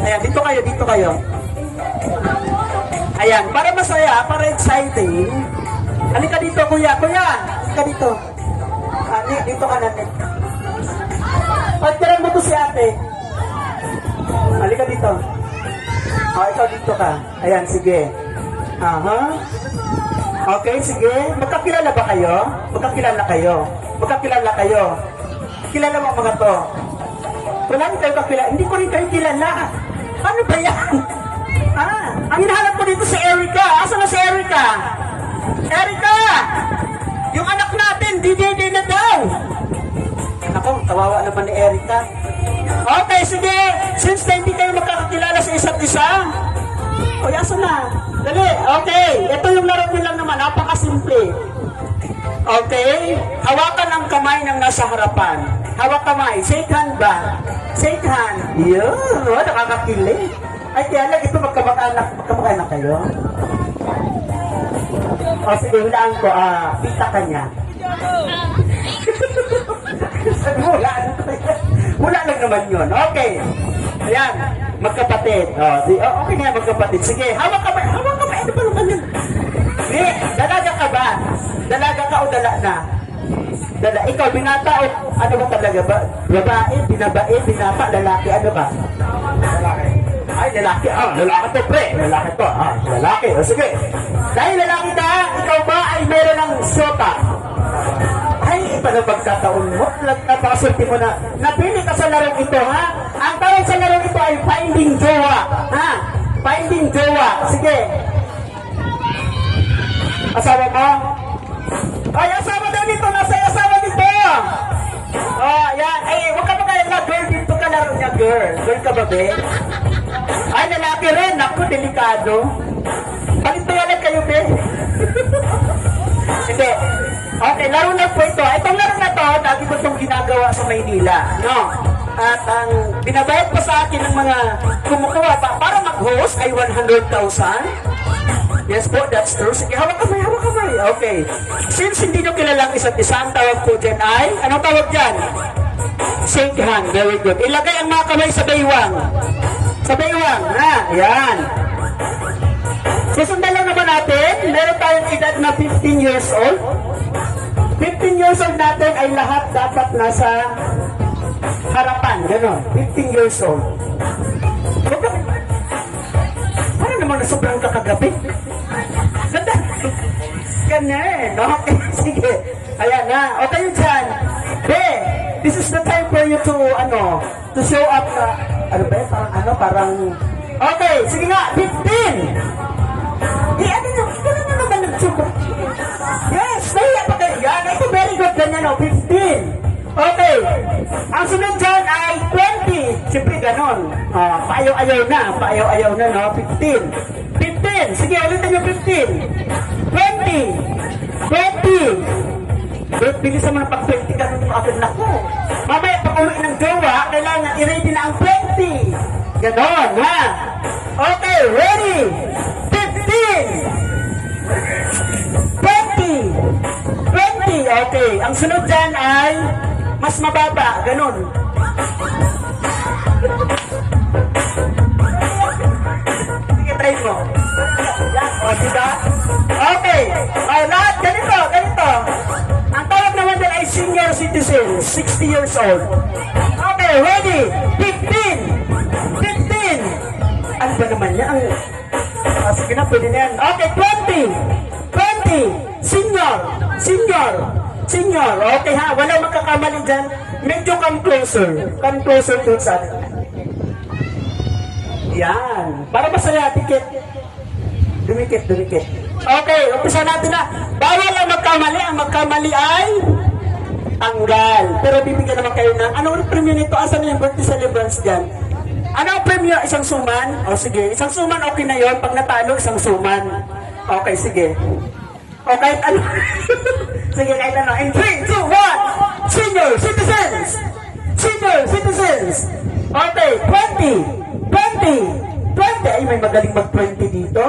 Ayan, dito kayo, dito kayo. Ayan, para masaya, para exciting. Halika dito, kuya. Kuya, halika dito. Dito ka na. Pagkaran mo to si ate. Halika dito. Ikaw dito ka. Ayan, sige. Aha. Okay, sige. Magkakilala ba kayo? Magkakilala kayo. Magkakilala kayo. Kilala mo mga to. Wala rin kayo kakilala. Hindi ko rin kayo kilala. Ano ba yan? Ang hinahanap ko dito si Erica. Asa na si Erica? Erica! Yung anak natin, DDD na daw. Ako, kawawa naman ni Erica. Okay, sige. Since na hindi kayo magkakakilala sa isa't isa. O, asa na? Dali, okay. Ito yung laro nyo lang naman. Napakasimple. Okay? Hawakan ang kamay ng nasa harapan. Hawak kamay. Shake hand ba? Shake hand. Yun. Nakakakilig. Ay, kaya lang ito magkamag-anak kayo. O, sige, hulaan ko. Pita ka niya. Wala lang naman yun. Okay. Ayan. Magkapatid. Okay nga magkapatid. Sige, hawak kamay. Hawak kamay. Ano ba naman yun? Dalaga ka ba? Dalaga ka o dala na? Dala. Ikaw, binata o ano ba talaga ba? Babae, binabae, binata, lalaki, ano ba? Lalaki. Ay, lalaki. Lalaki to, pre. Lalaki to. Lalaki. O, sige. Dahil lalaki ka, ikaw ba ay meron ng sota? Ay, iba na pagkataon mo. Napakasulti mo na. Napili ka sa larong ito, ha? Ang tawag sa larong ito ay finding jowa. Ha? Finding jowa. Sige. Asawa mo? Ay, asawa daw dito. Nasa asawa dito. Yan. Ay, huwag ka magkala. Girl, dito ka laro niya, girl. Girl ka ba, be? Ay, lalaki rin. Naku, delikado. Palintuwalan kayo, be. Hindi. Okay, laro na po ito. Itong laro na to, dati ko itong ginagawa sa Maynila. No? At ang binabayad po sa akin ng mga kumukuha para mag-host ay 100,000. Yes po, that's true. Sige, hawak kamay, hawak kamay. Okay. Since hindi nyo kilalang isa't isa, ang tawag po dyan ay, anong tawag dyan? Shake hand. Very good. Ilagay ang mga kamay sa baywang. Sa baywang. Yan. Susundan lang naman natin, meron tayong edad na 15 years old. 15 years old natin ay lahat dapat nasa harapan. Ganon. 15 years old. Para naman na sobrang kakagabi. Ganda. Ganyan. Okay, sige. Ayan na. O tayo dyan. This is the time for you to, to show up na, parang, okay, sige nga, 15. Ito na naman nagsubo. Yes, nahiya pa kayo. Yan, ito very good. Ganyan, 15. Okay. Ang sunod dyan ay 20. Siyempre, ganon. Paayaw-ayaw na, no? 15. 15. Sige, ulitin nyo 15. 20. Bilisan mo na pag 20 ka nung agad na ko. Mamaya, pag uwi ng jowa, kailangan i-ready na ang 20. Ganon, ha? Okay, ready? 20. Okay. Ang sunod dyan ay mas mababa. Ganon. Sige, try mo. Diba? Okay. Lahat, ganito. Ang tawag naman dyan ay senior citizen, 60 years old. Okay, ready? 15. Ano ba naman yan? Sige na, pwede na yan. Okay, 20. Senior. Okay ha, wala magkakamali dyan. Medyo come closer to sa atin. Yan. Para masaya, tikit. Dumikit. Okay, umpisa natin na. Bawal ang magkamali. Ang magkamali ay tanggal. Pero bibigyan naman kayo ng, anong premium nito? Asan na yung birthday celebrants dyan? Ano ang premium? Isang suman? O sige, isang suman okay na yon. Pag natalo, isang suman. Okay, sige. O kahit ano. Sige, kahit ano. In 3, 2, 1. Senior citizens. Okay, 20. Ay, may magaling mag-20 dito.